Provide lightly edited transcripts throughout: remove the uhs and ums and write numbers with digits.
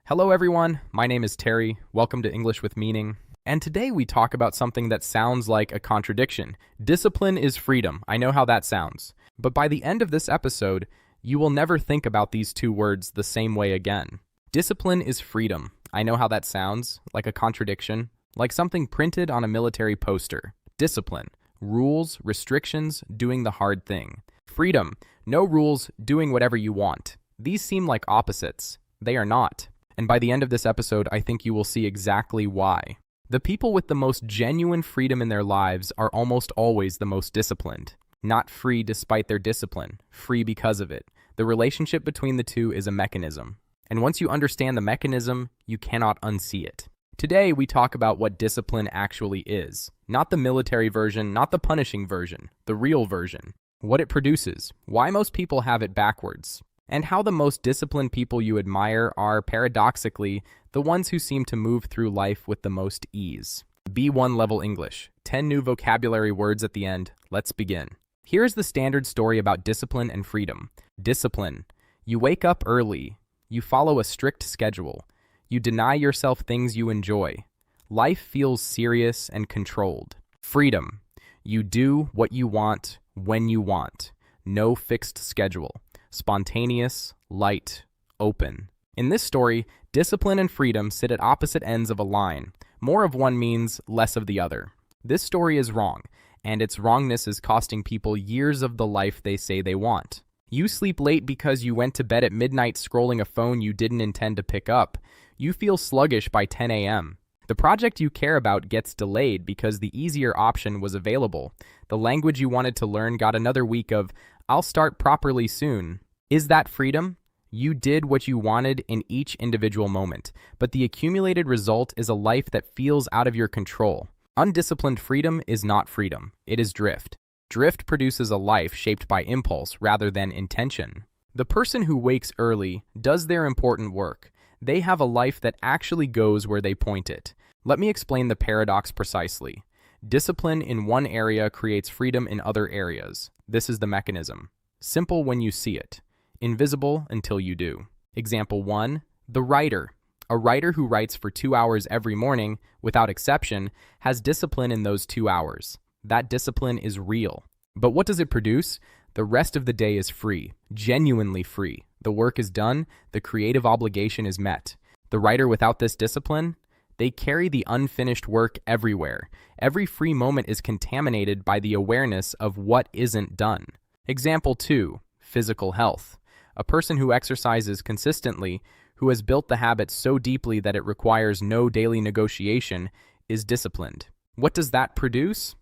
Hello everyone, my name is Terry. Welcome to English with Meaning. And today we talk about something that sounds like a contradiction. Discipline is freedom. I know how that sounds. But by the end of this episode, you will never think about these two words the same way again. Discipline is freedom. I know how that sounds, like a contradiction, like something printed on a military poster. Discipline, rules, restrictions, doing the hard thing. Freedom, no rules, doing whatever you want. These seem like opposites. They are not. And by the end of this episode, I think you will see exactly why. The people with the most genuine freedom in their lives are almost always the most disciplined. Not free despite their discipline, free because of it. The relationship between the two is a mechanism. And once you understand the mechanism, you cannot unsee it. Today, we talk about what discipline actually is. Not the military version, not the punishing version, the real version. What it produces, why most people have it backwards, and how the most disciplined people you admire are, paradoxically, the ones who seem to move through life with the most ease. B1 level English, 10 new vocabulary words at the end. Let's begin. Here's the standard story about discipline and freedom. Discipline. You wake up early. You follow a strict schedule. You deny yourself things you enjoy. Life feels serious and controlled. Freedom. You do what you want when you want. No fixed schedule. Spontaneous, light, open. In this story, discipline and freedom sit at opposite ends of a line. More of one means less of the other. This story is wrong, and its wrongness is costing people years of the life they say they want. You sleep late because you went to bed at midnight scrolling a phone you didn't intend to pick up. You feel sluggish by 10 a.m. The project you care about gets delayed because the easier option was available. The language you wanted to learn got another week of, "I'll start properly soon." Is that freedom? You did what you wanted in each individual moment, but the accumulated result is a life that feels out of your control. Undisciplined freedom is not freedom. It is drift. Drift produces a life shaped by impulse rather than intention. The person who wakes early does their important work. They have a life that actually goes where they point it. Let me explain the paradox precisely. Discipline in one area creates freedom in other areas. This is the mechanism. Simple when you see it. Invisible until you do. Example 1. The writer. A writer who writes for 2 hours every morning, without exception, has discipline in those 2 hours. That discipline is real. But what does it produce? The rest of the day is free, genuinely free. The work is done, the creative obligation is met. The writer without this discipline, they carry the unfinished work everywhere. Every free moment is contaminated by the awareness of what isn't done. Example 2. Physical health. A person who exercises consistently, who has built the habit so deeply that it requires no daily negotiation, is disciplined. What does that produce?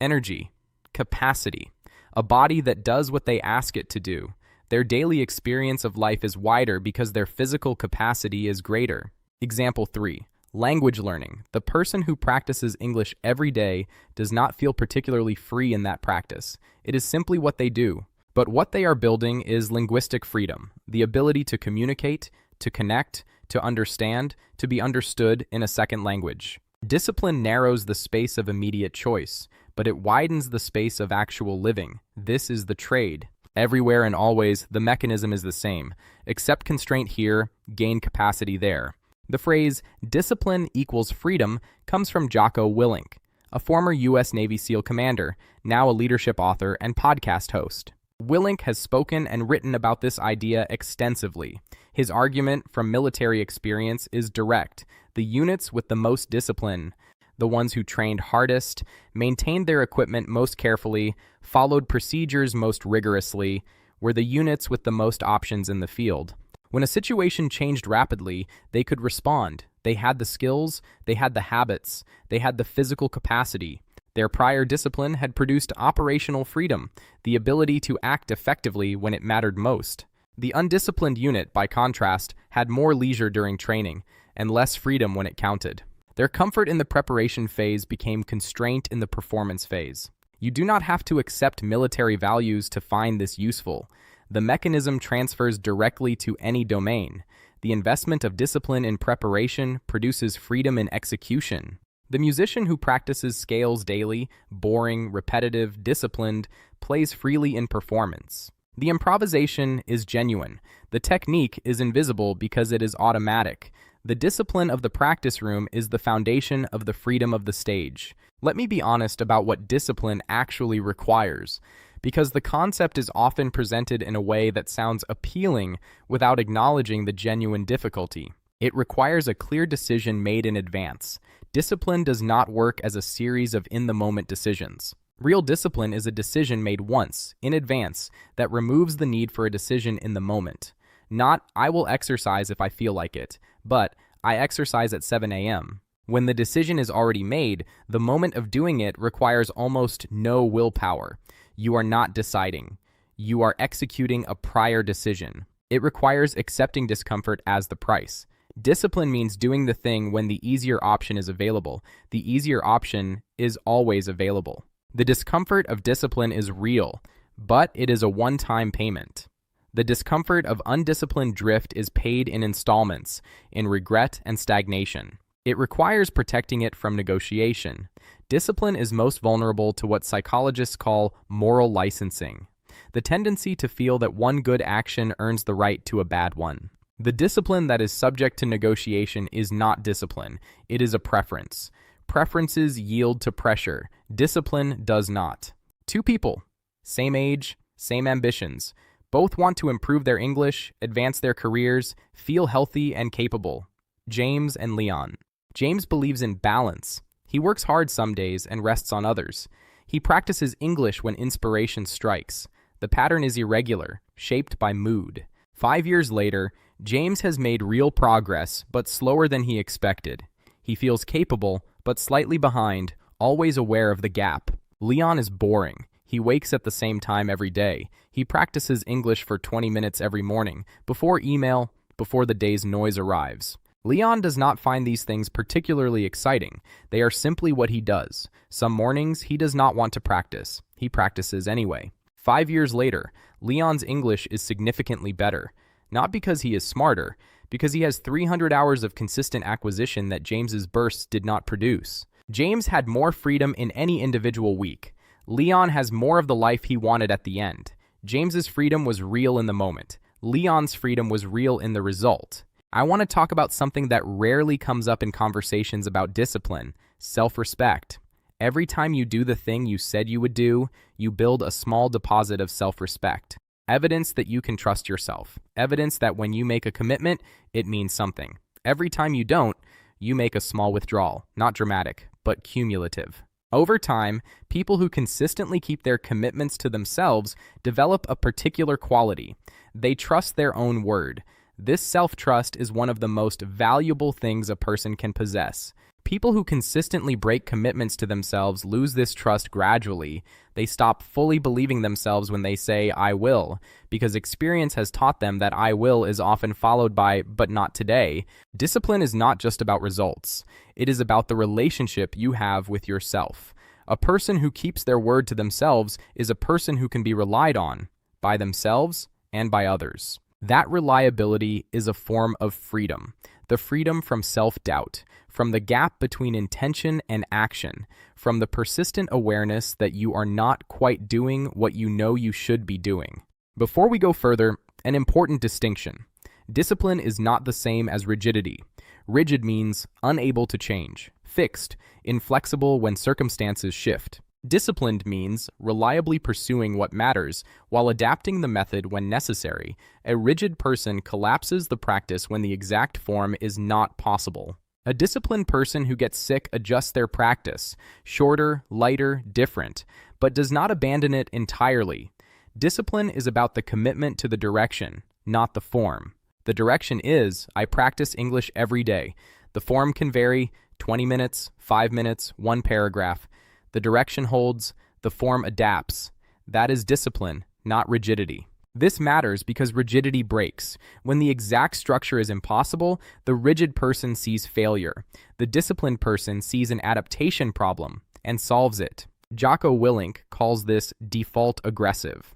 Energy, capacity, a body that does what they ask it to do. Their daily experience of life is wider because their physical capacity is greater. Example 3. Language learning. The person who practices English every day does not feel particularly free in that practice. It is simply what they do. But what they are building is linguistic freedom, the ability to communicate, to connect, to understand, to be understood in a second language. Discipline narrows the space of immediate choice, but it widens the space of actual living. This is the trade. Everywhere and always, the mechanism is the same. Accept constraint here, gain capacity there. The phrase, discipline equals freedom, comes from Jocko Willink, a former U.S. Navy SEAL commander, now a leadership author and podcast host. Willink has spoken and written about this idea extensively. His argument from military experience is direct. The units with the most discipline, the ones who trained hardest, maintained their equipment most carefully, followed procedures most rigorously, were the units with the most options in the field. When a situation changed rapidly, they could respond. They had the skills, they had the habits, they had the physical capacity. Their prior discipline had produced operational freedom, the ability to act effectively when it mattered most. The undisciplined unit, by contrast, had more leisure during training and less freedom when it counted. Their comfort in the preparation phase became constraint in the performance phase. You do not have to accept military values to find this useful. The mechanism transfers directly to any domain. The investment of discipline in preparation produces freedom in execution. The musician who practices scales daily, boring, repetitive, disciplined, plays freely in performance. The improvisation is genuine. The technique is invisible because it is automatic. The discipline of the practice room is the foundation of the freedom of the stage. Let me be honest about what discipline actually requires, because the concept is often presented in a way that sounds appealing without acknowledging the genuine difficulty. It requires a clear decision made in advance. Discipline does not work as a series of in-the-moment decisions. Real discipline is a decision made once, in advance, that removes the need for a decision in the moment. Not, I will exercise if I feel like it, but I exercise at 7 a.m. When the decision is already made, the moment of doing it requires almost no willpower. You are not deciding. You are executing a prior decision. It requires accepting discomfort as the price. Discipline means doing the thing when the easier option is available. The easier option is always available. The discomfort of discipline is real, but it is a one-time payment. The discomfort of undisciplined drift is paid in installments, in regret and stagnation. It requires protecting it from negotiation. Discipline is most vulnerable to what psychologists call moral licensing, the tendency to feel that one good action earns the right to a bad one. The discipline that is subject to negotiation is not discipline, it is a preference. Preferences yield to pressure. Discipline does not. Two people, same age, same ambitions, both want to improve their English, advance their careers, feel healthy and capable. James and Leon. James believes in balance. He works hard some days and rests on others. He practices English when inspiration strikes. The pattern is irregular, shaped by mood. 5 years later, James has made real progress, but slower than he expected. He feels capable, but slightly behind, always aware of the gap. Leon is boring. He wakes at the same time every day. He practices English for 20 minutes every morning, before email, before the day's noise arrives. Leon does not find these things particularly exciting. They are simply what he does. Some mornings, he does not want to practice. He practices anyway. 5 years later, Leon's English is significantly better. Not because he is smarter, because he has 300 hours of consistent acquisition that James's bursts did not produce. James had more freedom in any individual week. Leon has more of the life he wanted at the end. James's freedom was real in the moment. Leon's freedom was real in the result. I want to talk about something that rarely comes up in conversations about discipline: self-respect. Every time you do the thing you said you would do, you build a small deposit of self-respect. Evidence that you can trust yourself. Evidence that when you make a commitment, it means something. Every time you don't, you make a small withdrawal. Not dramatic, but cumulative. Over time, people who consistently keep their commitments to themselves develop a particular quality. They trust their own word. This self-trust is one of the most valuable things a person can possess. People who consistently break commitments to themselves lose this trust gradually. They stop fully believing themselves when they say, "I will," because experience has taught them that "I will" is often followed by "but not today." Discipline is not just about results. It is about the relationship you have with yourself. A person who keeps their word to themselves is a person who can be relied on by themselves and by others. That reliability is a form of freedom. The freedom from self-doubt, from the gap between intention and action, from the persistent awareness that you are not quite doing what you know you should be doing. Before we go further, an important distinction. Discipline is not the same as rigidity. Rigid means unable to change, fixed, inflexible when circumstances shift. Disciplined means reliably pursuing what matters while adapting the method when necessary. A rigid person collapses the practice when the exact form is not possible. A disciplined person who gets sick adjusts their practice, shorter, lighter, different, but does not abandon it entirely. Discipline is about the commitment to the direction, not the form. The direction is, I practice English every day. The form can vary, 20 minutes, 5 minutes, 1 paragraph. The direction holds, the form adapts. That is discipline, not rigidity. This matters because rigidity breaks. When the exact structure is impossible, the rigid person sees failure. The disciplined person sees an adaptation problem and solves it. Jocko Willink calls this default aggressive.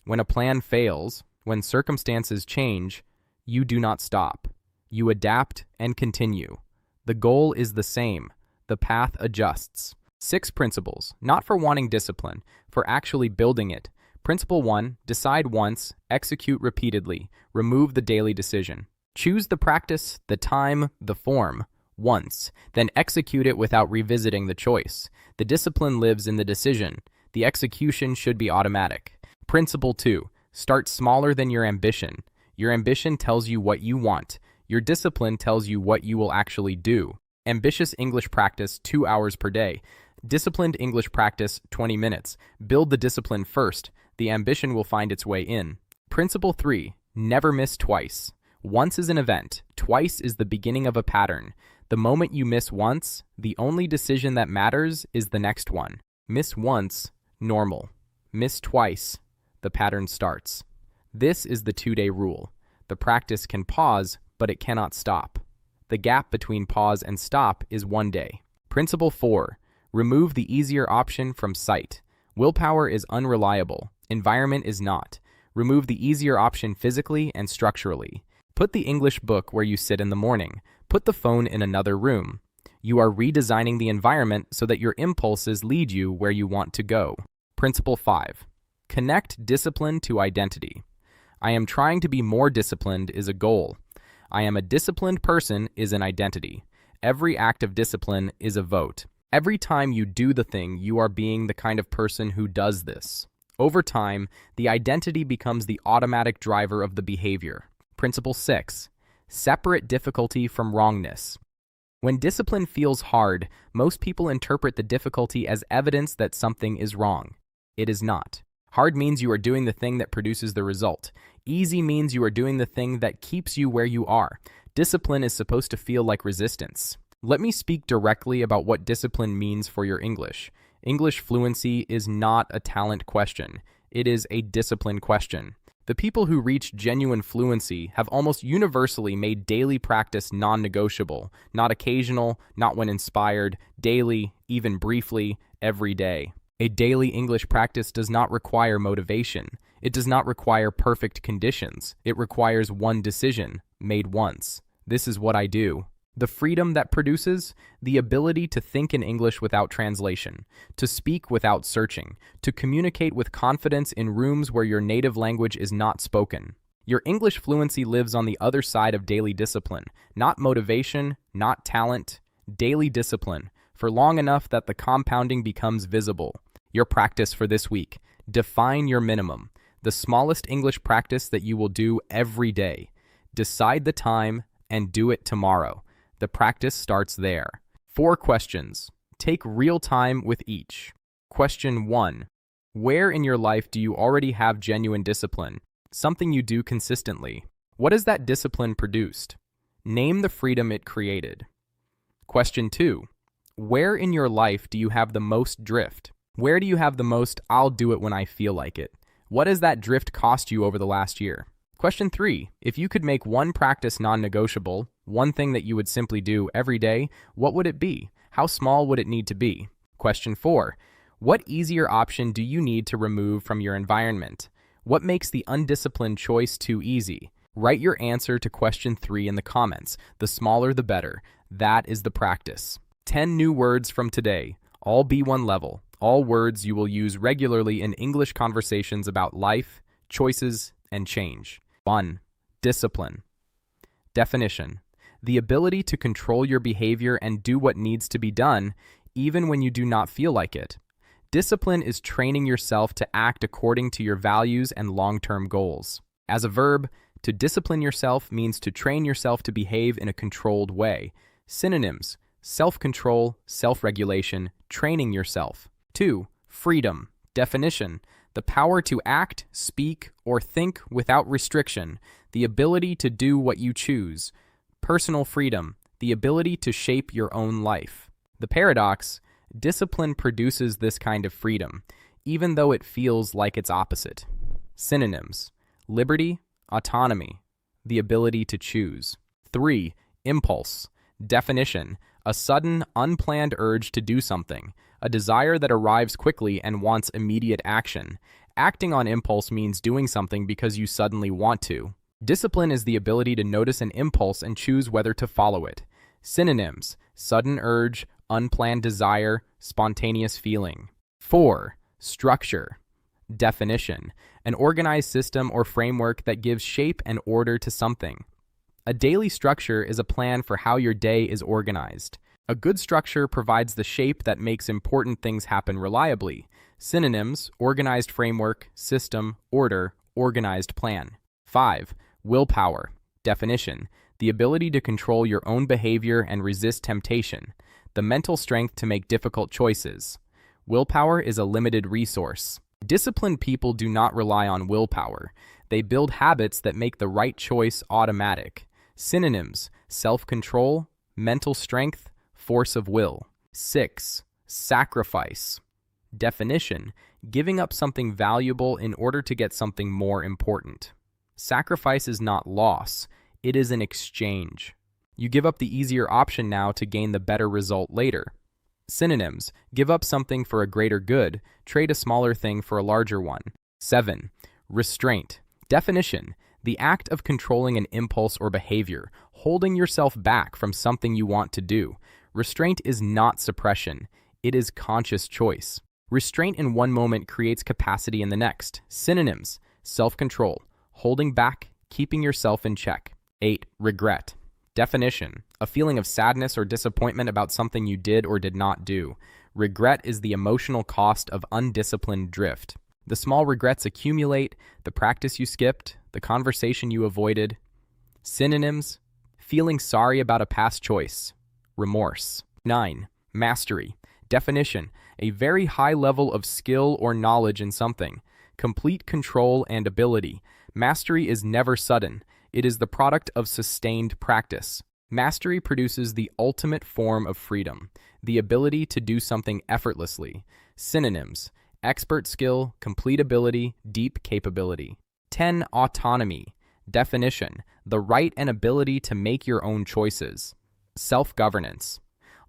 When a plan fails, when circumstances change, you do not stop. You adapt and continue. The goal is the same. The path adjusts. 6 principles, not for wanting discipline, for actually building it. Principle 1, decide once, execute repeatedly, remove the daily decision. Choose the practice, the time, the form, once, then execute it without revisiting the choice. The discipline lives in the decision. The execution should be automatic. Principle 2. Start smaller than your ambition. Your ambition tells you what you want. Your discipline tells you what you will actually do. Ambitious English practice 2 hours per day. Disciplined English practice 20 minutes. Build the discipline first. The ambition will find its way in. Principle 3. Never miss twice. Once is an event. Twice is the beginning of a pattern. The moment you miss once, the only decision that matters is the next one. Miss once, normal. Miss twice, the pattern starts. This is the 2-day rule. The practice can pause, but it cannot stop. The gap between pause and stop is 1 day. Principle 4. Remove the easier option from sight. Willpower is unreliable. Environment is not. Remove the easier option physically and structurally. Put the English book where you sit in the morning. Put the phone in another room. You are redesigning the environment so that your impulses lead you where you want to go. Principle 5. Connect discipline to identity. I am trying to be more disciplined is a goal. I am a disciplined person is an identity. Every act of discipline is a vote. Every time you do the thing, you are being the kind of person who does this. Over time, the identity becomes the automatic driver of the behavior. Principle 6. Separate difficulty from wrongness. When discipline feels hard, most people interpret the difficulty as evidence that something is wrong. It is not. Hard means you are doing the thing that produces the result. Easy means you are doing the thing that keeps you where you are. Discipline is supposed to feel like resistance. Let me speak directly about what discipline means for your English. English fluency is not a talent question. It is a discipline question. The people who reach genuine fluency have almost universally made daily practice non-negotiable, not occasional, not when inspired, daily, even briefly, every day. A daily English practice does not require motivation. It does not require perfect conditions. It requires one decision, made once. This is what I do. The freedom that produces the ability to think in English without translation, to speak without searching, to communicate with confidence in rooms where your native language is not spoken. Your English fluency lives on the other side of daily discipline, not motivation, not talent, daily discipline, for long enough that the compounding becomes visible. Your practice for this week. Define your minimum, the smallest English practice that you will do every day. Decide the time and do it tomorrow. The practice starts there. 4 questions. Take real time with each. Question 1. Where in your life do you already have genuine discipline? Something you do consistently. What has that discipline produced? Name the freedom it created. Question 2. Where in your life do you have the most drift? Where do you have the most "I'll do it when I feel like it"? What has that drift cost you over the last year? Question 3. If you could make one practice non-negotiable, one thing that you would simply do every day, what would it be? How small would it need to be? Question 4. What easier option do you need to remove from your environment? What makes the undisciplined choice too easy? Write your answer to question 3 in the comments. The smaller the better. That is the practice. 10 new words from today, all B1 level. All words you will use regularly in English conversations about life, choices, and change. 1. Discipline. Definition. The ability to control your behavior and do what needs to be done, even when you do not feel like it. Discipline is training yourself to act according to your values and long-term goals. As a verb, to discipline yourself means to train yourself to behave in a controlled way. Synonyms: self-control, self-regulation, training yourself. 2. Freedom. Definition. The power to act, speak, or think without restriction. The ability to do what you choose. Personal freedom. The ability to shape your own life. The paradox: discipline produces this kind of freedom, even though it feels like its opposite. Synonyms: liberty, autonomy, the ability to choose. 3. Impulse. Definition: a sudden, unplanned urge to do something, a desire that arrives quickly and wants immediate action. Acting on impulse means doing something because you suddenly want to. Discipline is the ability to notice an impulse and choose whether to follow it. Synonyms: sudden urge, unplanned desire, spontaneous feeling. 4. Structure. Definition: an organized system or framework that gives shape and order to something. A daily structure is a plan for how your day is organized. A good structure provides the shape that makes important things happen reliably. Synonyms: organized framework, system, order, organized plan. 5. Willpower. Definition: the ability to control your own behavior and resist temptation. The mental strength to make difficult choices. Willpower is a limited resource. Disciplined people do not rely on willpower. They build habits that make the right choice automatic. Synonyms: self-control, mental strength, force of will. 6. Sacrifice. Definition: giving up something valuable in order to get something more important. Sacrifice is not loss, it is an exchange. You give up the easier option now to gain the better result later. Synonyms: give up something for a greater good, trade a smaller thing for a larger one. 7. Restraint. Definition: the act of controlling an impulse or behavior, holding yourself back from something you want to do. Restraint is not suppression, it is conscious choice. Restraint in one moment creates capacity in the next. Synonyms: self-control, holding back, keeping yourself in check. 8. Regret. Definition: a feeling of sadness or disappointment about something you did or did not do. Regret is the emotional cost of undisciplined drift. The small regrets accumulate, the practice you skipped, the conversation you avoided. Synonyms: feeling sorry about a past choice. Remorse. 9. Mastery. Definition: a very high level of skill or knowledge in something. Complete control and ability. Mastery is never sudden. It is the product of sustained practice. Mastery produces the ultimate form of freedom, the ability to do something effortlessly. Synonyms: expert skill, complete ability, deep capability. 10. Autonomy. Definition: the right and ability to make your own choices. Self-governance.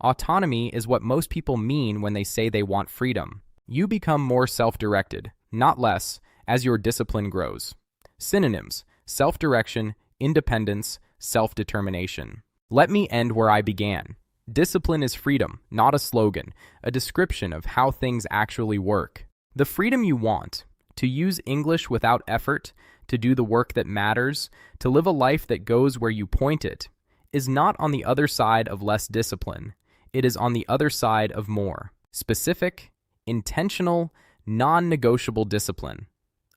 Autonomy is what most people mean when they say they want freedom. You become more self-directed, not less, as your discipline grows. Synonyms: self-direction, independence, self-determination. Let me end where I began. Discipline is freedom, not a slogan, a description of how things actually work. The freedom you want, to use English without effort, to do the work that matters, to live a life that goes where you point it, is not on the other side of less discipline. It is on the other side of more. Specific, intentional, non-negotiable discipline.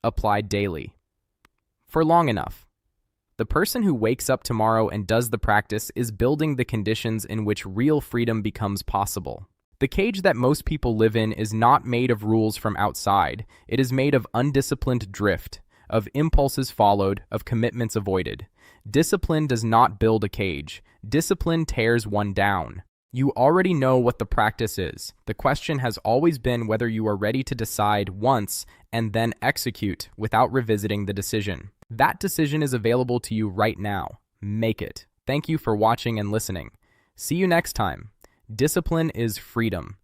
Applied daily. For long enough. The person who wakes up tomorrow and does the practice is building the conditions in which real freedom becomes possible. The cage that most people live in is not made of rules from outside. It is made of undisciplined drift, of impulses followed, of commitments avoided. Discipline does not build a cage. Discipline tears one down. You already know what the practice is. The question has always been whether you are ready to decide once and then execute without revisiting the decision. That decision is available to you right now. Make it. Thank you for watching and listening. See you next time. Discipline is freedom.